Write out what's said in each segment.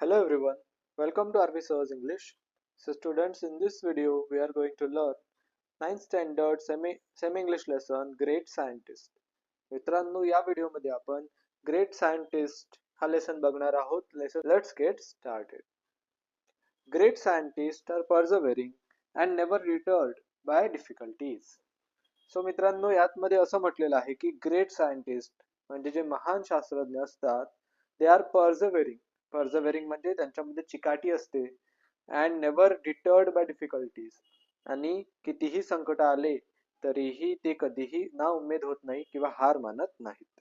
Hello everyone, welcome to RV Serves English. So students, in this video we are going to learn 9th standard semi-English lesson Great Scientist. मित्रांनो, या व्हिडिओमध्ये आपण great scientist हा lesson बघणार आहोत. Let's get started. Great scientists are persevering and never deterred by difficulties. So मित्रांनो, यातमध्ये असं म्हटलेलं आहे की ग्रेट सायंटिस्ट म्हणजे जे महान शास्त्रज्ञ असतात दे आर पर्झवेरिंग म्हणजे त्यांच्यामध्ये चिकाटी असते and never deterred by difficulties, आणि कितीही संकट आले तरीही ते कधीही ना उमेद होत नाही किंवा हार मानत नाहीत.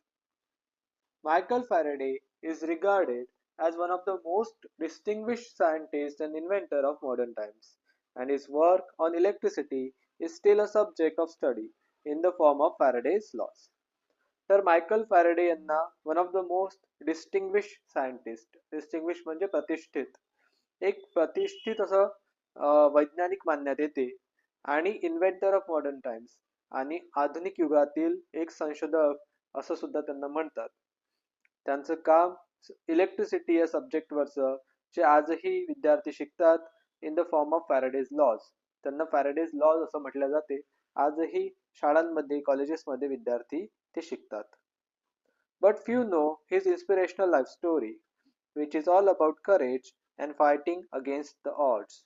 Michael Faraday is regarded as one of the most distinguished scientists and inventor of modern times, and his work on electricity is still a subject of study in the form of Faraday's laws. तर Michael Faraday यांना one of the most distinguish scientist, distinguish म्हणजे प्रतिष्ठित, एक प्रतिष्ठित असं वैज्ञानिक मानण्यात येते आणि इन्व्हेंटर ऑफ मॉडर्न टाइम्स आणि आधुनिक युगातील एक संशोधक असं सुद्धा त्यांना म्हणतात. त्यांचं काम इलेक्ट्रिसिटी या सब्जेक्टवरचं जे आजही विद्यार्थी शिकतात in the form of Faraday's laws, त्यांना फॅरेडेज लॉज असं म्हटलं जाते. आजही शाळांमध्ये कॉलेजेसमध्ये विद्यार्थी ते शिकतात. But few know his inspirational life story which is all about courage and fighting against the odds.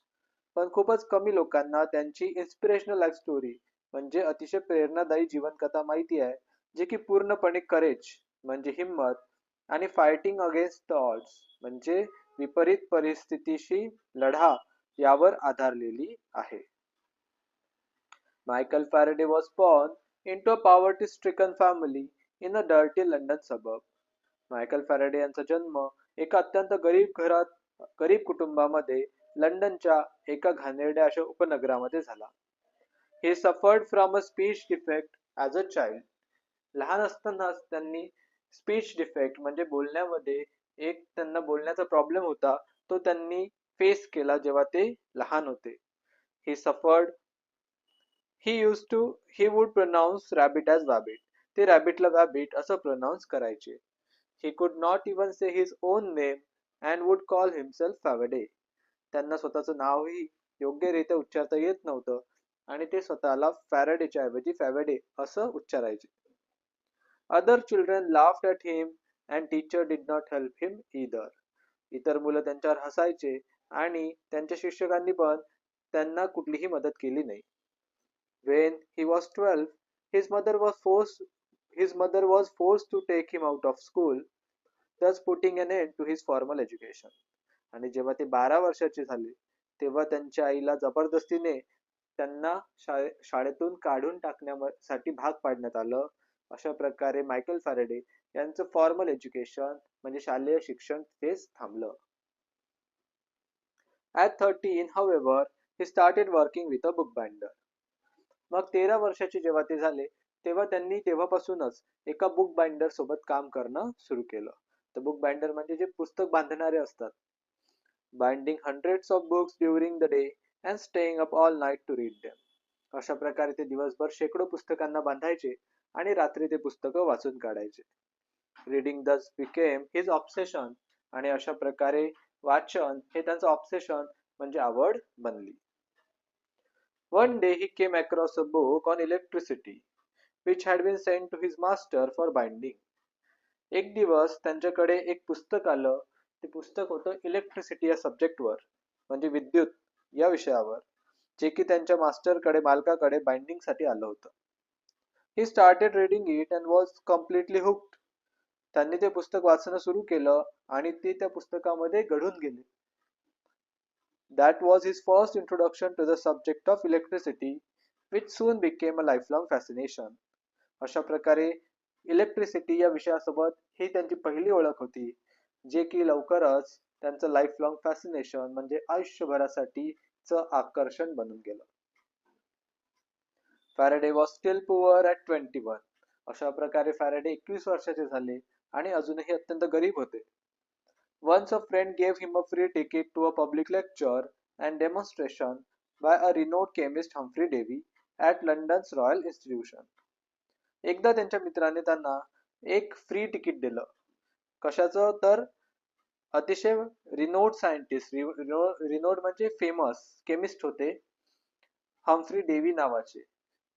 पण खूपच कमी लोकांना त्यांची इन्स्पिरेशनल लाईफ स्टोरी म्हणजे अतिशय प्रेरणादायी जीवनकथा माहिती आहे, जे की पूर्णपणे करेज म्हणजे हिंमत आणि फायटिंग अगेन्स्ट द ऑड्स म्हणजे विपरीत परिस्थितीशी लढा यावर आधारलेली आहे. Michael Faraday was born into a poverty-stricken family in a dirty London suburb. Michael Faraday यांचा जन्म एका अत्यंत गरीब कुटुंबामध्ये लंडनच्या एका घाणेरड्या अशा उपनगरामध्ये झाला. He suffered from a speech defect as a child. लहान असतानाच त्यांनी स्पीच डिफेक्ट म्हणजे बोलण्यामध्ये एक त्यांना बोलण्याचा प्रॉब्लेम होता, तो त्यांनी फेस केला जेव्हा ते लहान होते. He suffered he would pronounce rabbit as wabbit. ते रॅबिटला वॅबिट असं प्रोनाउन्स करायचे. He could not even say his own name and would call himself Faraday. त्यांना स्वतःचं नावही योग्यरित्या उच्चारता येत नव्हतं आणि ते स्वतःला फॅरेडेच्या ऐवजी फॅवेडे असं उच्चारायचे. Other children laughed at him and teacher did not help him either. इतर मुलं त्यांच्यावर हसायचे आणि त्यांच्या शिक्षकांनी पण त्यांना कुठलीही मदत केली नाही. When he was 12, his mother was forced to take him out of school, thus putting an end to his formal education. आणि जेव्हा ते 12 वर्षाचे झाले तेव्हा त्यांच्या आईला जबरदस्तीने त्यांना शाळेतून काढून टाकण्यासाठी भाग पाडण्यात आलं. अशा प्रकारे मायकल फॅरेडे यांचं फॉर्मल एज्युकेशन म्हणजे शालेय शिक्षण तेच थांबलं. At 13, however, he started working with a bookbinder. मग 13 वर्षाचे जेव्हा ते झाले तेव्हा त्यांनी तेव्हापासूनच एका बुक बाइंडर सोबत काम करणं सुरू केलं. तर बुक बाइंडर म्हणजे जे पुस्तक बांधणारे असतात. Binding hundreds of books during the day and staying up all night to read them. अशा प्रकारे ते दिवसभर शेकडो पुस्तकांना बांधायचे आणि रात्री ते पुस्तकं वाचून काढायचे. रीडिंग दस बिकेम हिज ऑब्सेशन, आणि अशा प्रकारे वाचन हे त्यांचं ऑब्सेशन म्हणजे आवड बनली. One day he came across a book on electricity which had been sent to his master for binding. एक दिवस त्यांच्याकडे एक पुस्तक आलं. ते पुस्तक होतं इलेक्ट्रिसिटी या सब्जेक्टवर म्हणजे विद्युत या विषयावर, जे की त्यांच्या मास्टरकडे मालकाकडे बाइंडिंग साठी आलं होतं. He started reading it and was completely hooked. त्यांनी ते पुस्तक वाचणं सुरू केलं आणि ते त्या पुस्तकामध्ये गढून गेले. That was his first introduction to the subject of electricity, which soon became a lifelong fascination. अशा प्रकारे इलेक्ट्रिसिटी या विषयासोबत ही त्यांची पहिली ओळख होती, जे की लवकरच त्यांचं लाईफलॉंग फॅसिनेशन म्हणजे आयुष्यभरासाठीचं आकर्षण बनून गेलं. Faraday was still poor at 21. अशा प्रकारे फॅरेडे 21 वर्षाचे झाले आणि अजूनही अत्यंत गरीब होते. Once a friend gave him a free ticket to a public lecture and demonstration by a renowned chemist Humphrey Davy at London's Royal Institution. एकदा त्यांच्या मित्राने त्यांना एक फ्री तिकीट दिलं. कशाचं? तर अतिशय रिनोड सायंटिस्ट, रिनोड म्हणजे फेमस केमिस्ट होते, हम्फ्री डेव्ही नावाचे.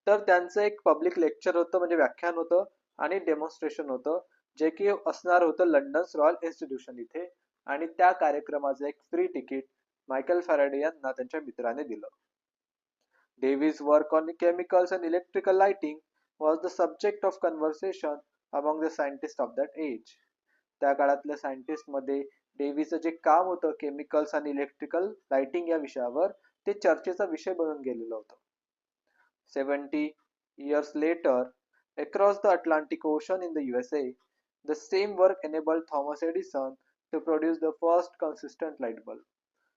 तर त्यांचं एक पब्लिक लेक्चर होतं म्हणजे व्याख्यान होतं आणि डेमॉन्स्ट्रेशन होतं, जे की असणार होतं लंडन रॉयल इन्स्टिट्यूशन इथे. आणि त्या कार्यक्रमाचं एक फ्री तिकीट मायकल फॅराडे यांना त्यांच्या मित्राने दिलं. Davy's work on chemicals and electrical lighting was the subject of conversation among the scientists of that age. त्या काळातल्या सायंटिस्ट मध्ये डेव्हीचं जे काम होतं केमिकल्स आणि इलेक्ट्रिकल लाइटिंग या विषयावर, ते चर्चेचा विषय बनून गेलेलं होतं. 70 years later, across the Atlantic Ocean in the USA, the same work enabled Thomas Edison to produce the first consistent light bulb.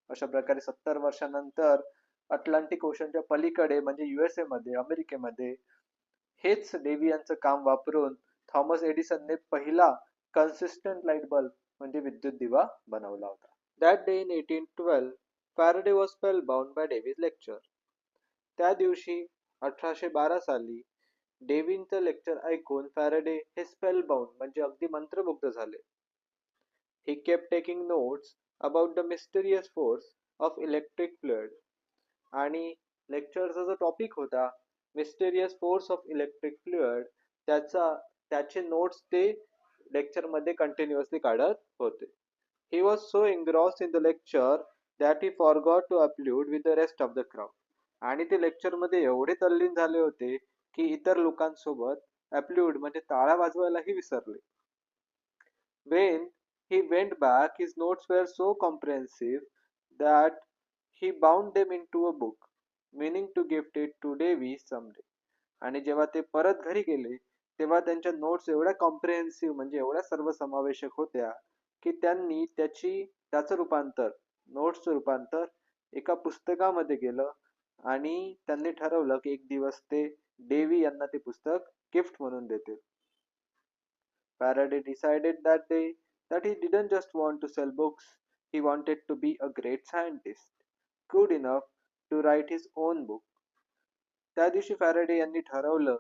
अशा प्रकारे 70 वर्षानंतर अटलांटिक ओशनच्या पलीकडे म्हणजे USA मध्ये, अमेरिकेमध्ये हेच डेव्ही यांचं काम वापरून थॉमस एडिसनने पहिला कन्सिस्टंट लाईट बल्ब म्हणजे विद्युत दिवा बनवला होता. That day in 1812, Faraday was spellbound by Davy's lecture. त्या दिवशी 1812 साली डेव्हींचं लेक्चर ऐकून फॅराडे हे स्पेलबाउंड म्हणजे अगदी मंत्रमुग्ध झाले. He kept taking notes about the mysterious force of electric fluid. आणि लेक्चरचा जो टॉपिक होता mysterious force of electric fluid, त्याचे नोट्स ते लेक्चर मध्ये कंटिन्युअसली काढत होते. He was so engrossed in the lecture that he forgot to applaud with the rest of the crowd. आणि ते लेक्चर मध्ये एवढे तल्लीन झाले होते की इतर लोकांसोबत अपल्यूड म्हणजे टाळ्या वाजवायलाही विसरले. When he went back, his notes were so comprehensive that he bound them into a book, meaning to gift it to Davy someday. आणि जेव्हा ते परत घरी गेले तेव्हा त्यांच्या नोट्स एवढ्या कॉम्प्रिहेन्सिव्ह म्हणजे एवढ्या सर्वसमावेशक होत्या की त्यांनी त्याचं रूपांतर, नोट्सचं रूपांतर एका पुस्तकामध्ये केलं आणि त्यांनी ठरवलं की एक दिवस ते डेव्ही यांना ते पुस्तक गिफ्ट म्हणून देतील. Faraday decided that day that he didn't just want to sell books, he wanted to be a great scientist, good enough to write his own book. त्या दिवशी फॅराडे यांनी ठरवलं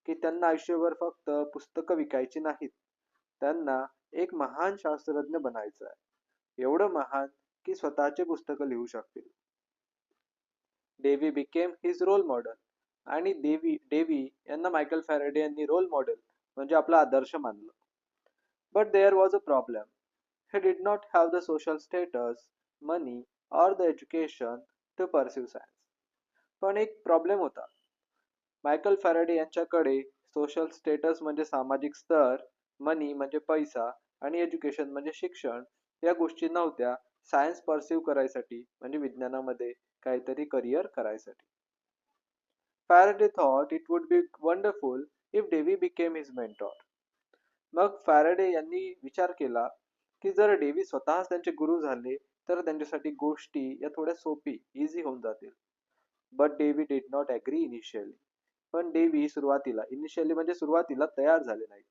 की त्यांना आयुष्यभर फक्त पुस्तकं विकायची नाहीत, त्यांना एक महान शास्त्रज्ञ बनायचं आहे, एवढं महान की स्वतःचे पुस्तकं लिहू शकतील. Davy became his role model. आणि डेव्ही यांना मायकल फॅराडे यांनी रोल मॉडेल म्हणजे आपला आदर्श मानलं. But there was a problem. He did not have the social status, money, or the education to pursue science. पण एक प्रॉब्लेम होता. मायकल फॅराडे यांच्याकडे सोशल स्टेटस म्हणजे सामाजिक स्तर, मनी म्हणजे पैसा आणि एज्युकेशन म्हणजे शिक्षण या गोष्टी नव्हत्या सायन्स परस्यू करायसाठी म्हणजे विज्ञानामध्ये काहीतरी करिअर करायसाठी. Faraday thought it would be wonderful if Davy became his mentor. मग फॅराडे यांनी विचार केला की जर डेव्ही स्वतःच त्यांचे गुरु झाले तर त्यांच्यासाठी गोष्टी या थोड्या सोपी इझी होऊन जातील. But Davy did not agree initially. पण डेव्ही सुरुवातीला तयार झाले नाही.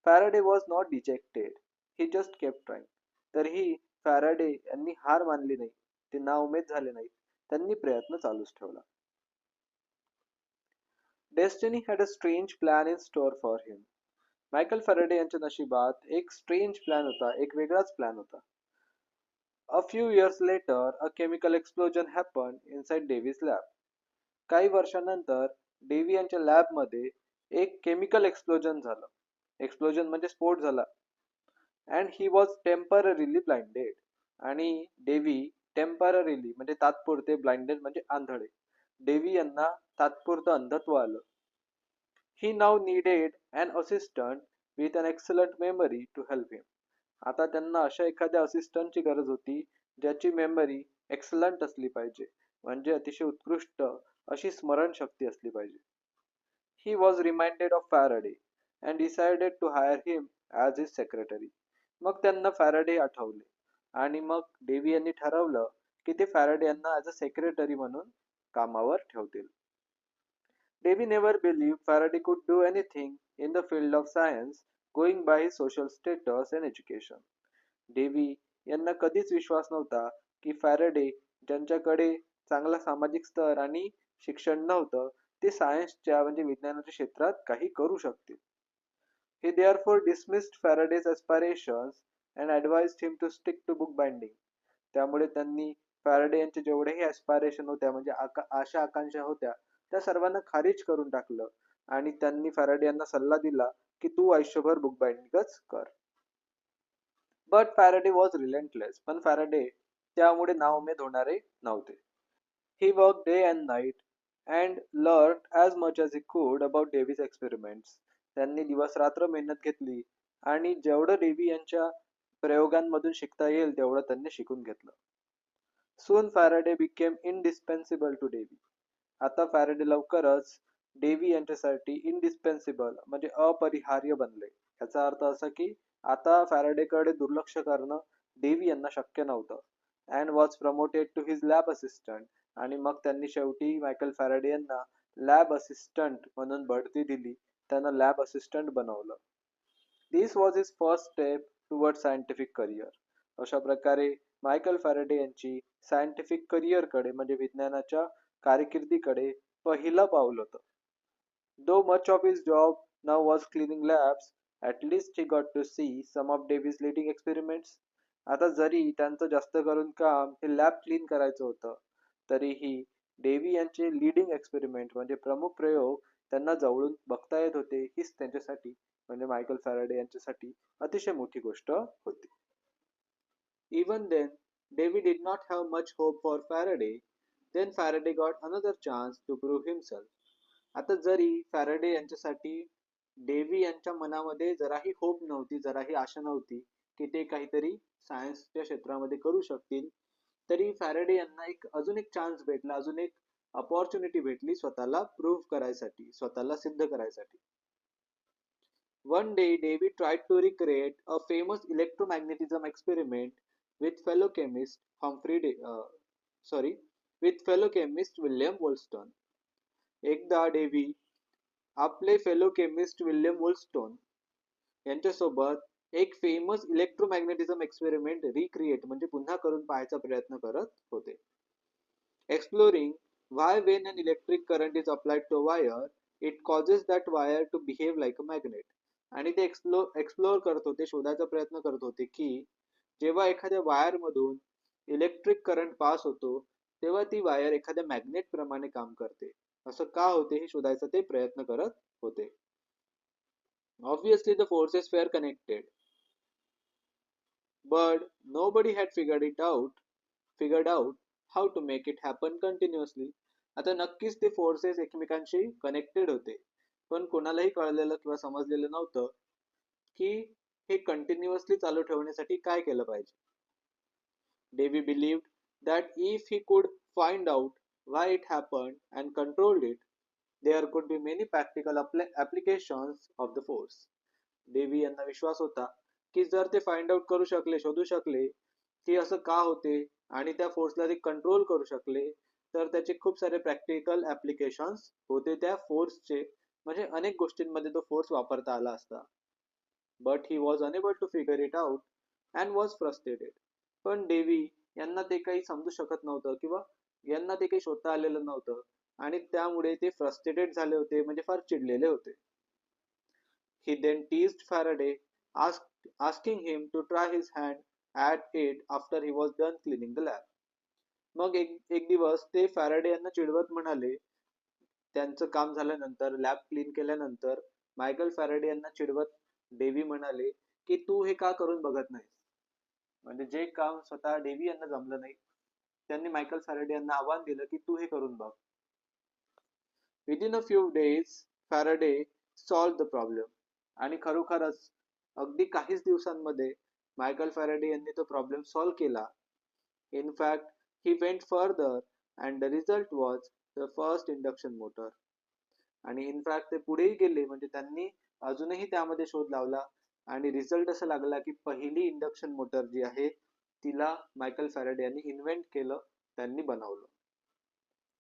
Faraday was not dejected, he just kept trying. तरीही फॅराडे यांनी हार मानली नाही, ते नाउमेद झाले नाही, त्यांनी प्रयत्न चालूच ठेवला. Destiny had a strange plan in store for him. Michael Faraday यांच्या नशिबात एक स्ट्रेंज प्लॅन होता, एक वेगळाच प्लॅन होता. A few years later, a chemical explosion happened inside Davy's lab. काही वर्षानंतर डेव्ही यांच्या लॅबमध्ये एक केमिकल एक्सप्लोजन झालं. एक्सप्लोजन म्हणजे स्फोट झाला. And he was temporarily blinded. आणि डेव्ही टेम्पररीली म्हणजे तात्पुरते, ब्लाइंडेड म्हणजे आंधळे. डेव्ही यांना तात्पुरतं अंधत्व आलं. He now needed an assistant with an excellent memory to help him. आता त्यांना अशा एखाद्या असिस्टंटची गरज होती ज्याची मेमरी एक्सलंट असली पाहिजे, म्हणजे अतिशय उत्कृष्ट अशी स्मरणशक्ती असली पाहिजे. He was reminded of Faraday and decided to hire him as his secretary. मग त्यांना फॅराडे आठवले आणि मग डेव्ही यांनी ठरवलं की ते फॅराडे यांना ॲज अ सेक्रेटरी म्हणून कामावर ठेवतील. Davy never believed Faraday could do anything in the field of science going by his social status and education. Dewey यांना कधीच विश्वास नव्हता की फॅराडे ज्यांच्याकडे चांगला सामाजिक स्तर आणि शिक्षण नव्हतं ते सायन्सच्या म्हणजे विज्ञानाच्या क्षेत्रात काही करू शकतील. He therefore dismissed Faraday's aspirations and advised him to stick to book binding. त्यामुळे त्यांनी फॅराडे यांचे जेवढेही ॲस्पायरेशन होत्या म्हणजे आशा आकांक्षा होत्या त्या सर्वांना खारिज करून टाकलं आणि त्यांनी फॅराडे यांना सल्ला दिला की तू आयुष्यभर बुक बाइंडिंगच कर. But Faraday was relentless. पण फॅराडे त्यामुळे नाउमेद होणारे नव्हते. He worked day and night and learned as much as he could about Davy's experiments. त्यांनी दिवस रात्र मेहनत घेतली आणि जेवढं डेव्ही यांच्या प्रयोगांमधून शिकता येईल तेवढं त्यांनी शिकून घेतलं. Soon Faraday became indispensable to Davy. आता फॅरेडे लवकरच डेव्ही यांच्यासाठी indispensable म्हणजे अपरिहार्य बनले. याचा अर्थ असा की आता फॅरेडेकडे दुर्लक्ष करणं डेव्ही यांना शक्य नव्हतं. and was promoted to his lab assistant. आणि मग त्यांनी शेवटी मायकल फॅरेडे यांना लॅब असिस्टंट म्हणून बढती दिली. त्यांना लॅब असिस्टंट बनवलं. This was his first step toward scientific career. अशा प्रकारे मायकल फॅरेडे यांची सायंटिफिक करिअरकडे म्हणजे विज्ञानाच्या कारकिर्दीकडे पहिलं पाऊल होतं. Though much of his job now was cleaning labs, at least he got to see some of Davy's leading experiments. आता जरी त्यांचं जास्त करून काम हे लॅब क्लीन करायचं होतं तरीही डेव्ही यांचे लीडिंग एक्सपेरिमेंट म्हणजे प्रमुख प्रयोग त्यांना जवळून बघता येत होते. हीच त्यांच्यासाठी म्हणजे मायकल फॅराडे यांच्यासाठी अतिशय मोठी गोष्ट होती. Even then, Davy did not have much hope for Faraday. Then Faraday got another chance to prove himself. आता जरी फॅराडे यांच्यासाठी डेव्ही यांच्या मनामध्ये जराही होप नव्हती, जराही आशा नव्हती की ते काहीतरी सायन्सच्या क्षेत्रामध्ये करू शकतील, तरी फॅराडे यांना अजून एक चान्स भेटला, अजून एक अपॉर्च्युनिटी भेटली स्वतःला प्रूव्ह करायसाठी, स्वतःला सिद्ध करायसाठी. One day, Davy tried to recreate a famous electromagnetism experiment with fellow chemist William Wollstone. एकदा डेव्ही आपले फेलो केमिस्ट विल्यम वुलस्टोन यांच्यासोबत एक फेमस इलेक्ट्रोमॅग्नेटिझम एक्सपेरिमेंट रिक्रिएट म्हणजे पुन्हा करून पाहायचा प्रयत्न करत होते. Exploring why when an electric current is applied to a wire, it causes that wire to behave like a magnet. आणि ते एक्सप्लोर करत होते, शोधायचा प्रयत्न करत होते की जेव्हा एखाद्या वायर मधून इलेक्ट्रिक करंट पास होतो तेव्हा ती वायर एखाद्या मॅग्नेट प्रमाणे काम करते. असं का होते हे शोधायचा ते प्रयत्न करत होते. Obviously the forces were connected, but nobody had figured out how to make it happen continuously. आता नक्कीच ते फोर्सेस एकमेकांशी कनेक्टेड होते, पण कोणालाही कळलेलं किंवा समजलेलं नव्हतं की हे कंटिन्युअसली चालू ठेवण्यासाठी काय केलं पाहिजे. Davy believed that if he could find out why it happened and controlled it, there could be many practical applications of the force. Dewey यांना विश्वास होता की जर ते फाइंड आउट करू शकले, शोधू शकले की असं का होते आणि त्या फोर्सला ते कंट्रोल करू शकले तर त्याचे खूप सारे प्रॅक्टिकल ऍप्लिकेशन्स होते त्या फोर्सचे, म्हणजे अनेक गोष्टींमध्ये तो फोर्स वापरता आला असता. But he was unable to figure it out and was frustrated. पण डेव्ही यांना ते काही समजू शकत नव्हतं किंवा यांना ते काही शोधता आलेलं नव्हतं आणि त्यामुळे ते फ्रस्ट्रेटेड झाले होते, म्हणजे फार चिडलेले होते. He then teased Faraday, asking him to try his hand at it after he was done cleaning the lab. मग एक दिवस ते फॅराडे यांना चिडवत म्हणाले, त्यांचं काम झाल्यानंतर लॅब क्लीन केल्यानंतर मायकल फॅराडे यांना चिडवत डेव्ही म्हणाले की तू हे का करून बघत नाहीस. म्हणजे जे काम स्वतः डेव्ही यांना जमलं नाही त्यांनी मायकल फॅराडे यांना आव्हान दिलं की तू हे करून बघ. Within a few days, Faraday solved the problem. आणि खरोखरच अगदी काहीच दिवसांमध्ये मायकल फॅराडे यांनी तो प्रॉब्लेम सॉल्व्ह केला. In fact he went further and the result was the first induction motor. आणि इनफॅक्ट ते पुढेही गेले, म्हणजे त्यांनी अजूनही त्यामध्ये शोध लावला आणि रिझल्ट असा लागला की पहिली इंडक्शन मोटर जी आहे तिला मायकल फॅराडे यांनी इन्व्हेंट केलं, त्यांनी बनवलं.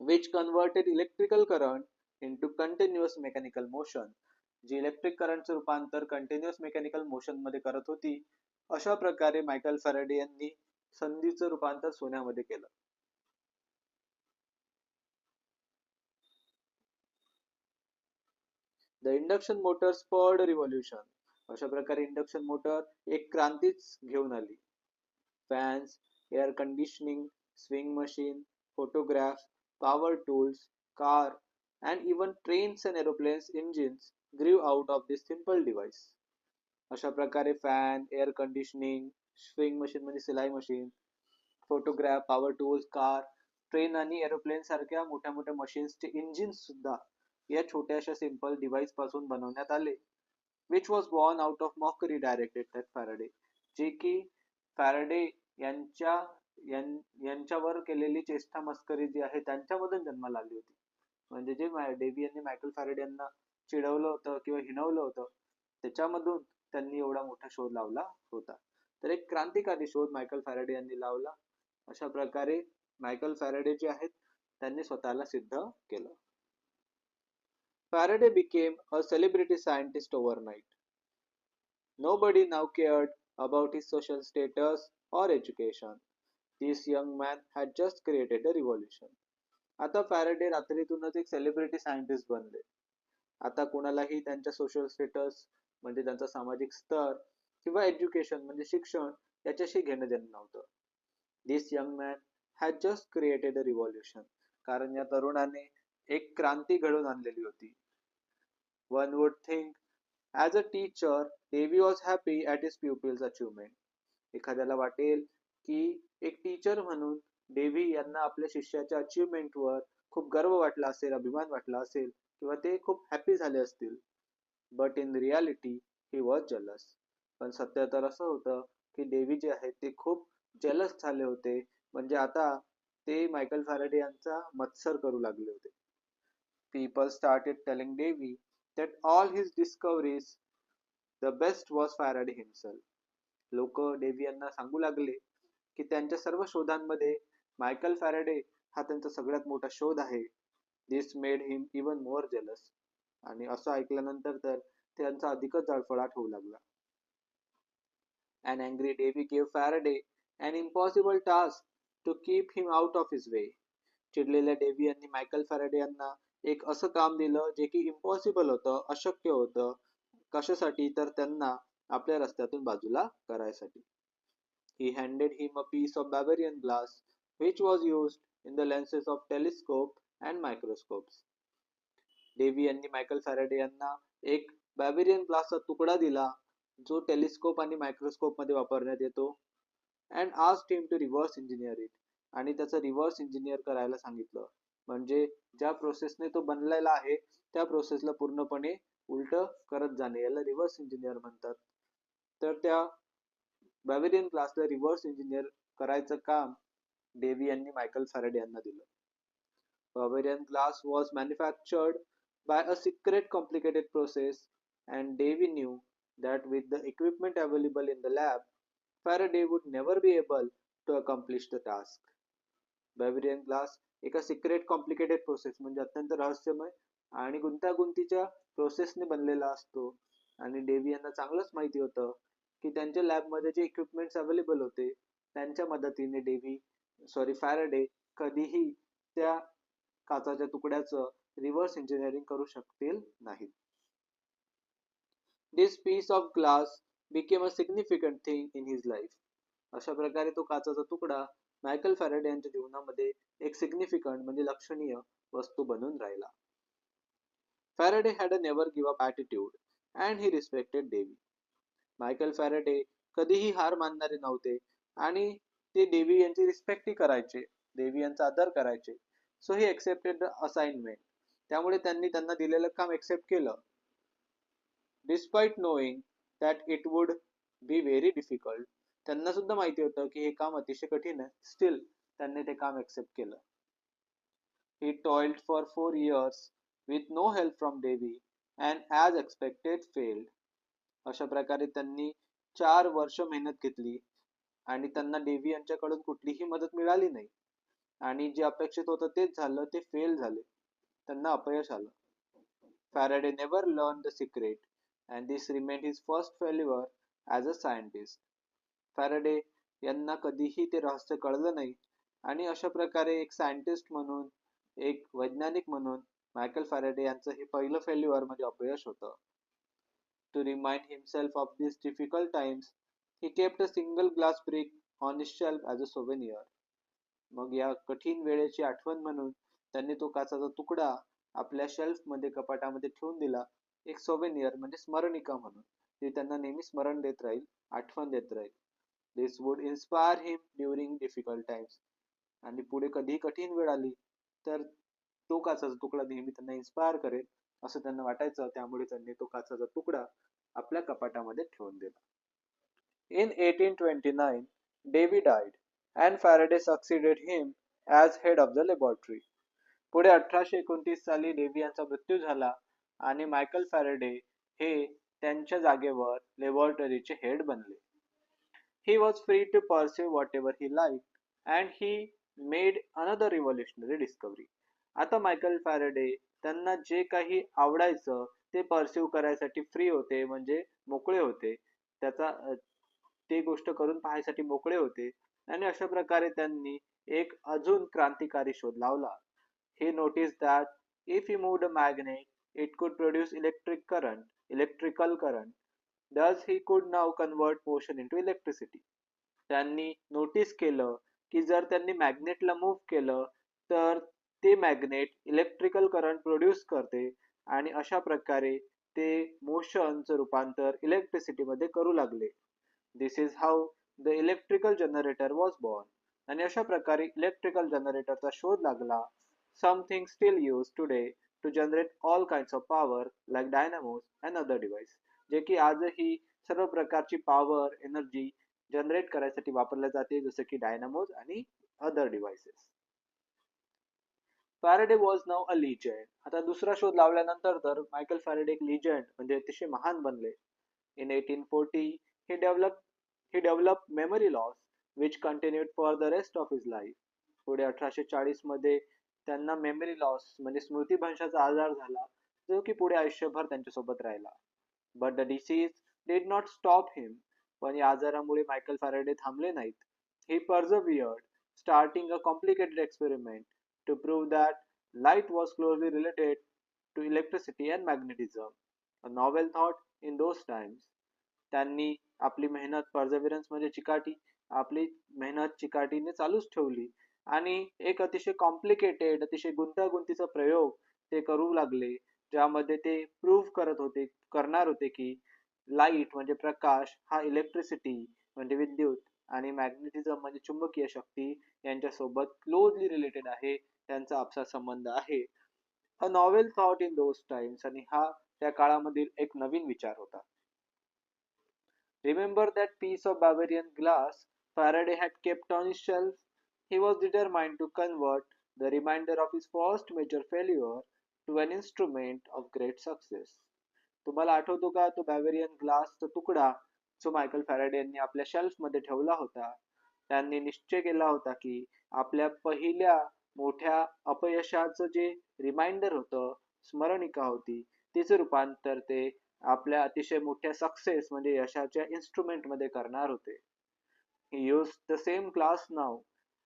Which converted electrical current into continuous mechanical motion. जी इलेक्ट्रिक करंटचं रूपांतर कंटिन्युअस मेकॅनिकल मोशन मध्ये करत होती. अशा प्रकारे मायकल फॅराडे यांनी संधीचं रूपांतर सोन्यामध्ये केलं. The induction motor spurred a revolution. अशा प्रकारे इंडक्शन मोटर एक क्रांतीच घेऊन आली. Fans, air conditioning, swing machine, photographs, power tools, car, and even trains and aeroplanes engines grew out of this simple device. अशा प्रकारे fan, air conditioning, swing machine म्हणजे सिलाई machine, photograph, power tools, car, train आणि aeroplane सारख्या मोठ्या मोठ्या मशीन्सचे engines सुद्धा या छोट्याशा सिंपल डिव्हाइस पासून बनवण्यात आले. Which was born out of mockery directed eight Faraday, जे की फॅराडे यांच्या यांच्यावर केलेली चेष्टा मस्करी जी आहे त्यांच्यामधून जन्माला आली होती. म्हणजे जे डेव्ही यांनी मायकल फॅराडे यांना चिडवलं होतं किंवा हिणवलं होतं त्याच्यामधून त्यांनी एवढा मोठा शोध लावला होता. तर एक क्रांतिकारी शोध मायकल फॅराडे यांनी लावला. अशा प्रकारे मायकल फॅराडे जे आहेत त्यांनी स्वतःला सिद्ध केलं. Faraday became a celebrity scientist overnight. Nobody now cared about his social status or education. This young man had just created a revolution. आता फॅरेडे रात्रीतूनच एक सेलिब्रिटी सायंटिस्ट बनले. आता कोणालाही त्यांच्या सोशल स्टेटस म्हणजे त्यांचा सामाजिक स्तर किंवा एज्युकेशन म्हणजे शिक्षण याच्याशी घेणं देणं नव्हतं. This young man had just created a revolution, कारण या तरुणाने एक क्रांती घडवून आणलेली होती. One would think as a teacher Davy was happy at his pupils achievement. एखाद्याला वाटेल की एक टीचर म्हणून डेव्ही यांना आपल्या शिष्याच्या अचिव्हमेंटवर खूप गर्व वाटला असेल, अभिमान वाटला असेल किंवा ते खूप हॅपी झाले असतील. But in reality he was jealous. पण सत्य तर असं होतं की डेव्ही जे आहेत ते खूप जेलस झाले होते. म्हणजे आता ते मायकल फॅराडे यांचा मत्सर करू लागले होते. People started telling Davy that all his discoveries, the best was Faraday himself. लोक डेव्ही यांना सांगू लागले की त्यांच्या सर्व शोधांमध्ये मायकल फॅराडे हा त्यांचा सगळ्यात मोठा शोध आहे. दिस मेड हिम इवन मोर जेलस. आणि असं ऐकल्यानंतर तर त्यांचा अधिकच जाळफळाट होऊ लागला. An angry Davy gave Faraday an impossible task to keep him out of his way. चिडलेल्या डेव्ही यांनी मायकल फॅराडे यांना एक असं काम दिलं जे की इम्पॉसिबल होतं, अशक्य होतं. कशासाठी? तर त्यांना आपल्या रस्त्यातून बाजूला करायसाठी. He handed him a piece of Bavarian glass which was used in the lenses of telescope and microscopes. Dewey यांनी मायकल फॅराडे यांना एक बॅवेरियन ग्लासचा तुकडा दिला जो टेलिस्कोप आणि मायक्रोस्कोप मध्ये वापरण्यात येतो. And asked him to reverse engineer it. आणि त्याचं रिव्हर्स इंजिनियर करायला सांगितलं. म्हणजे ज्या प्रोसेसने तो बनलेला आहे त्या प्रोसेसला पूर्णपणे उलट करत जाणे याला रिव्हर्स इंजिनियर म्हणतात. तर त्या बॅवेरियन ग्लासला रिव्हर्स इंजिनियर करायचं काम डेव्ही यांनी मायकल फॅराडे यांना दिलं. Bavarian glass was manufactured by a secret complicated process, and Davy knew that with the equipment available in the lab, Faraday would never be able to accomplish the task. Bavarian glass एका secret complicated process म्हणजे अत्यंत रहस्यमय आणि गुंतागुंतीच्या प्रोसेसने बनलेला असतो. आणि Davy यांना चांगलंच माहिती होतं की त्यांच्या लॅबमध्ये जे इक्विपमेंट्स अवेलेबल होते त्यांच्या मदतीने फॅराडे कधीही त्या काचाच्या तुकड्याचं रिव्हर्स इंजिनिअरिंग करू शकतील नाहीत. This piece of glass became a significant thing in his life. अशा प्रकारे तो काचाचा तुकडा मायकल फॅराडे यांच्या जीवनामध्ये एक सिग्निफिकंट म्हणजे लक्षणीय वस्तू बनून राहिला. Faraday had a never give up attitude and he respected Dewey. Michael Faraday कधीही हार मानणारे नव्हते आणि ते डेव्ही यांची रिस्पेक्टही करायचे, डेव्ही यांचा आदर करायचे. So he accepted the assignment. त्यामुळे त्यांनी त्यांना दिलेलं काम एक्सेप्ट केलं. Despite knowing that it would be very difficult. त्यांना सुद्धा माहिती होतं की हे काम अतिशय कठीण आहे. स्टील त्यांनी ते काम एक्सेप्ट केलं. He toiled for 4 years with no help from Davy and as expected failed. अशा प्रकारे त्यांनी 4 वर्ष मेहनत घेतली आणि त्यांना डेव्ही यांच्याकडून कुठलीही मदत मिळाली नाही. आणि जे अपेक्षित होतं तेच झालं, ते फेल झाले, त्यांना अपयश आलं. Faraday never learn the secret and this remain his first failure as a scientist. Faraday यांना कधीही ते रहस्य कळलं नाही आणि अशा प्रकारे एक सायंटिस्ट म्हणून, एक वैज्ञानिक म्हणून मायकल फॅराडे यांचं हे पहिलं फेल्युअर म्हणजे अपयश होतं. To remind himself of these difficult times, he kept a single glass brick on his shelf as a souvenir. मग या कठीण वेळेची आठवण म्हणून त्यांनी तो काचाचा तुकडा आपल्या शेल्फमध्ये कपाटामध्ये ठेवून दिला. एक सोव्हेनियर म्हणजे स्मरणिका म्हणून. ती त्यांना नेहमी स्मरण देत राहील, आठवण देत राहील. This would inspire him during difficult times. आणि पुढे कधीही कठीण वेळ आली तर तो काचाचा तुकडा नेहमी त्यांना इन्स्पायर करेल असं त्यांना वाटायचं. त्यामुळे त्यांनी तो काचाचा तुकडा आपल्या कपाटामध्ये ठेवून दिला. In 1829, Davy died and Faraday succeeded him as head of the laboratory. पुढे 1829 साली डेव्ही यांचा मृत्यू झाला आणि मायकल फॅरेडे हे त्यांच्या जागेवर लॅबोरेटरीचे हेड बनले. He was free to pursue whatever he liked and he made another revolutionary discovery. आता मायकल फॅरेडे त्यांना जे काही आवडायचं ते परस्यू करायसाठी फ्री होते, म्हणजे मोकळे होते. त्याचा ते गोष्ट करून पाहायसाठी मोकळे होते आणि अशा प्रकारे त्यांनी एक अजून क्रांतिकारी शोध लावला. He noticed that if he moved a magnet, it could produce electrical current. Thus, he could now convert motion into electricity. त्यांनी नोटीस केलं की जर त्यांनी मॅग्नेटला मूव्ह केलं तर ते मॅग्नेट इलेक्ट्रिकल करंट प्रोड्यूस करते आणि अशा प्रकारे ते मोशनचं रूपांतर इलेक्ट्रिसिटीमध्ये करू लागले. This is how the electrical generator was born. आणि अशा प्रकारे इलेक्ट्रिकल जनरेटरचा शोध लागला. Something still use today to generate all kinds of power like dynamos and other device. जे की आजही सर्व प्रकारची पॉवर एनर्जी जनरेट करायसाठी वापरले जाते, जसे की डायनामोज आणि other devices. Faraday was now a legend. आता दुसरा शोध लावल्यानंतर तर मायकल फॅरेडे एक लिजंड म्हणजे अतिशय महान बनले. In 1840, he developed memory loss, which continued for the rest of his life. पुढे 1840 मध्ये त्यांना मेमरी लॉस म्हणजे स्मृतिभ्रंशाचा आजार झाला, जो की पुढे आयुष्यभर त्यांच्यासोबत राहिला. But the disease did not stop him. पण या आजारामुळे मायकल फॅरेडे थांबले नाहीत. He persevered, starting a complicated experiment to prove that light was closely related to electricity and magnetism. A novel thought in those times. त्यांनी आपली मेहनत परसेव्हरन्स म्हणजे चिकाटी आपली मेहनत चिकाटीने चालूच ठेवली आणि एक अतिशय कॉम्प्लिकेटेड अतिशय गुंतागुंतीचा प्रयोग ते करू लागले, ज्यामध्ये ते प्रूव्ह करणार होते की लाईट म्हणजे प्रकाश हा इलेक्ट्रिसिटी म्हणजे विद्युत आणि मॅग्नेटिझम म्हणजे चुंबकीय शक्ती यांच्यासोबत क्लोजली रिलेटेड आहे, त्यांचा आपसा संबंध आहे. A novel thought in those times. आणि हा त्या काळामधील एक नवीन विचार होता. Remember that piece of Bavarian glass Faraday had kept on his shelf? He was determined to convert the remainder of his first major failure to an instrument of great success. तुम्हाला आठवतो का तो बॅवेरियन ग्लासचा तुकडा जो Michael Faraday यांनी आपल्या शेल्फमध्ये ठेवला होता? त्यांनी निश्चय केला होता की आपल्या पहिल्या मोठ्या अपयशाचं जे रिमाइंडर होतं, स्मरणिका होती, तिचे रूपांतर ते आपल्या अतिशय मोठ्या सक्सेस म्हणजे यशाच्या इन्स्ट्रुमेंट मध्ये करणार होते. He used the same glass now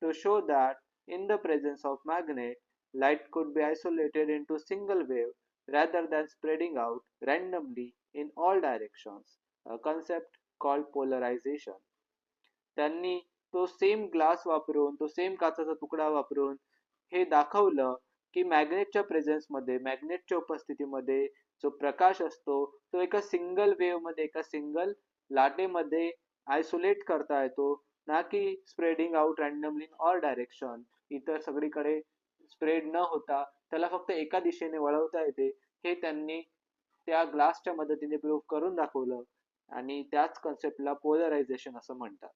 to show that in the presence of magnet, light could be isolated into single wave rather than spreading out randomly in all directions, a concept called polarization. त्यांनी तो same glass वापरून तो same काचाचा तुकडा वापरून हे दाखवलं की मॅग्नेटच्या उपस्थितीमध्ये जो प्रकाश असतो तो एका सिंगल वेव्ह मध्ये एका सिंगल लाटेमध्ये आयसोलेट करता येतो, ना की spreading out randomly in all direction. इतर सगळीकडे स्प्रेड न होता त्याला फक्त एका दिशेने वळवता येते. हे त्यांनी त्या ग्लासच्या मदतीने प्रूव्ह करून दाखवलं आणि त्याच कन्सेप्टला पोलरायझेशन असं म्हणतात.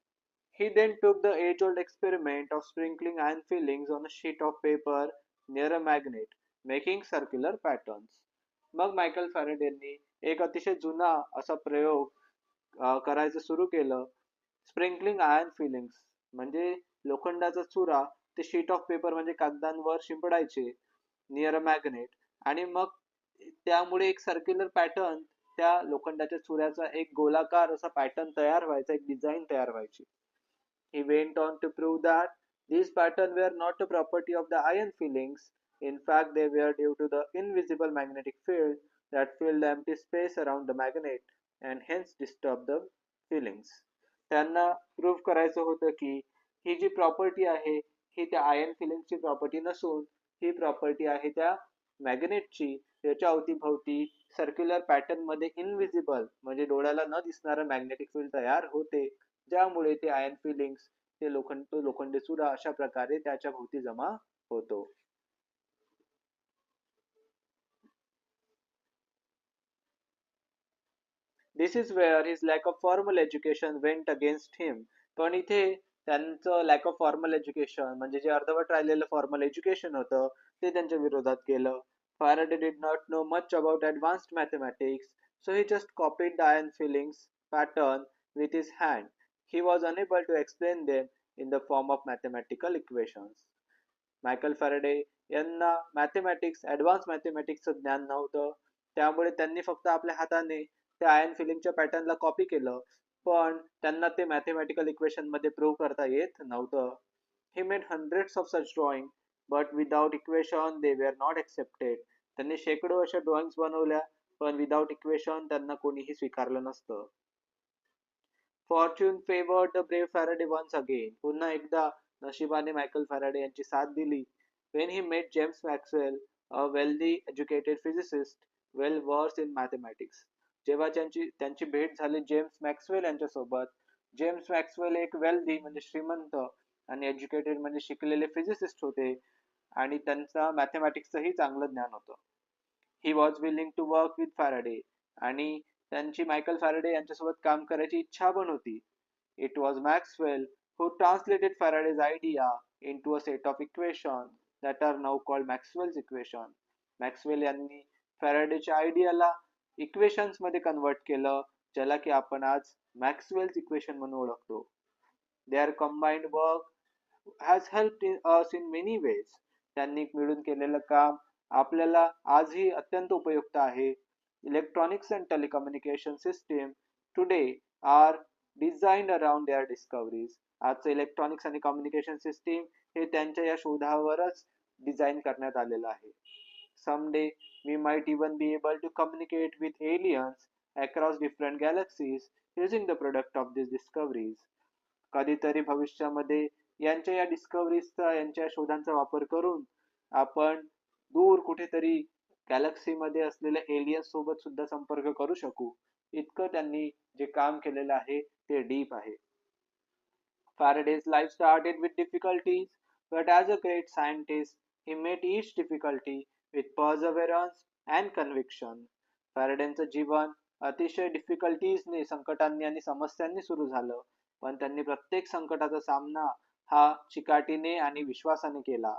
He then took the age-old experiment of sprinkling iron fillings on a sheet of paper near a magnet, making circular patterns. मग मायकल फॅरेडेंनी एक अतिशय जुना असा प्रयोग करायचं सुरू केलं. स्प्रिंकलिंग आयर्न फिलिंग्स म्हणजे लोखंडाचा चुरा ते शीट ऑफ पेपर म्हणजे कागदांवर शिंपडायचे नियर अ मॅग्नेट आणि मग त्यामुळे एक सर्क्युलर पॅटर्न त्या लोखंडाच्या चुऱ्याचा एक गोलाकार असा पॅटर्न तयार व्हायचा, एक डिझाईन तयार व्हायची. He went on to prove that these patterns were not a property of the iron fillings. In fact, they were due to the invisible magnetic field that filled the empty space around the magnet and hence disturb the feelings. त्यांना prove करायचं होतं की ही जी property आहे ही त्या ion फिलिंगची property नसून ही property आहे त्या मॅग्नेटची. त्याच्या अवतीभवती सर्क्युलर पॅटर्न मध्ये इनविजिबल म्हणजे डोळ्याला न दिसणारं मॅग्नेटिक फील्ड तयार होते, ज्यामुळे ते आयन फिलिंग्स ते लोखंडी चुरा अशा प्रकारे त्याच्या भोवती जमा होतो. This is where his lack of formal education went against him. पण इथे त्यांचं लॅक ऑफ फॉर्मल एज्युकेशन म्हणजे जे अर्धवट राहिलेलं फॉर्मल एज्युकेशन होतं ते त्यांच्या विरोधात केलं. Faraday did not know much about advanced mathematics, so he just copied the iron fillings pattern with his hand. He was unable to explain them in the form of mathematical equations. Michael Faraday यांना mathematics advance मॅथेमॅटिक्सचं ज्ञान नव्हतं, त्यामुळे त्यांनी फक्त आपल्या हाताने त्या ion फिलिंगच्या पॅटर्नला copy केलं, पण त्यांना ते मॅथेमॅटिकल इक्वेशन मध्ये प्रूव्ह करता येत नव्हतं. He made hundreds of such drawing but without equation they were not accepted. त्यांनी शेकडो अशा ड्रॉइंग्स बनवल्या, पण विदाउट इक्वेशन त्यांना कोणीही स्वीकारलं नसतं. Fortune favoured the brave Faraday once again. पुन्हा एकदा नशिबाने मायकल फॅरेडे यांची साथ दिली. When he met James Maxwell, a wealthy educated physicist well versed in mathematics. जेव्हा त्यांची भेट झाली जेम्स मॅक्सवेल यांच्यासोबत. जेम्स मॅक्सवेल एक वेल्दी म्हणजे श्रीमंत आणि एज्युकेटेड म्हणजे शिकलेले फिजिसिस्ट होते आणि त्यांचा मॅथेमॅटिक्सचंही चांगलं ज्ञान होतं. He was willing to work with Faraday आणि त्यांची मायकल फॅरेडे यांच्यासोबत काम करायची इच्छा पण होती. It was Maxwell who translated Faraday's idea into a set of equations that are now called Maxwell's equation. Maxwell यांनी फॅराडेच्या आयडियाला इक्वेशन्स मध्ये कन्वर्ट केलं, ज्याला की आपण आज मॅक्सवेल्स इक्वेशन म्हणून ओळखतो. Their combined work has helped us in many ways. त्यांनी मिळून केलेलं काम आपल्याला आजही अत्यंत उपयुक्त आहे. Electronics and telecommunication system today are designed around their discoveries. आजचं इलेक्ट्रॉनिक्स आणि कम्युनिकेशन सिस्टीम हे त्यांच्या या शोधावरच डिझाईन करण्यात आलेलं आहे. Someday we might even be able to communicate with aliens across different galaxies using the product of these discoveries. कधीतरी भविष्यामध्ये यांच्या या डिस्कव्हरीजचा यांच्या शोधांचा वापर करून आपण दूर कुठेतरी गॅलेक्सीमध्ये असलेल्या एलियन्स सोबत सुद्धा संपर्क करू शकू. इतकं त्यांनी जे काम केलेलं आहे ते डीप आहे. Faraday's life started with difficulties, but as a great scientist, he met each difficulty with perseverance and conviction. फॅरेडेंचं जीवन अतिशय डिफिकल्टीजने, संकटांनी आणि समस्यांनी सुरू झालं, पण त्यांनी प्रत्येक संकटाचा सामना हा चिकाटीने आणि विश्वासाने केला.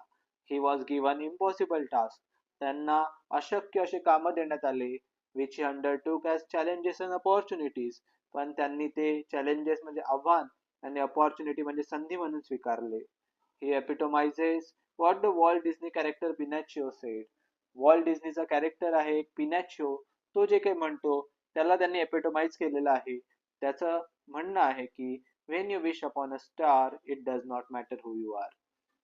He was given impossible tasks. त्यांना अशक्य असे कामं देण्यात आले, which he undertook as challenges and opportunities. पण त्यांनी ते challenges म्हणजे आव्हान आणि opportunity म्हणजे संधी म्हणून स्वीकारले. He epitomizes what the Walt Disney character Pinocchio said. Walt डिझनीचा कॅरेक्टर आहे एक पिनॅचिओ, तो जे काही म्हणतो त्याला त्यांनी एपिटोमाइज केलेलं आहे. त्याचं म्हणणं आहे की when you wish upon a star, it does not matter who you are.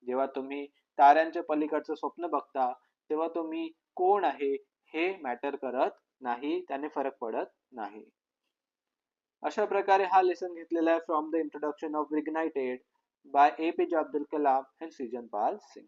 जेव्हा तुम्ही ताऱ्यांच्या पलीकडचं स्वप्न बघता तेव्हा तुम्ही कोण आहे हे मॅटर करत नाही, त्याने फरक पडत नाही. अशा प्रकारे हा लेसन घेतलेला आहे from the introduction of Ignited by APJ Abdul Kalam and Srijan Pal Singh.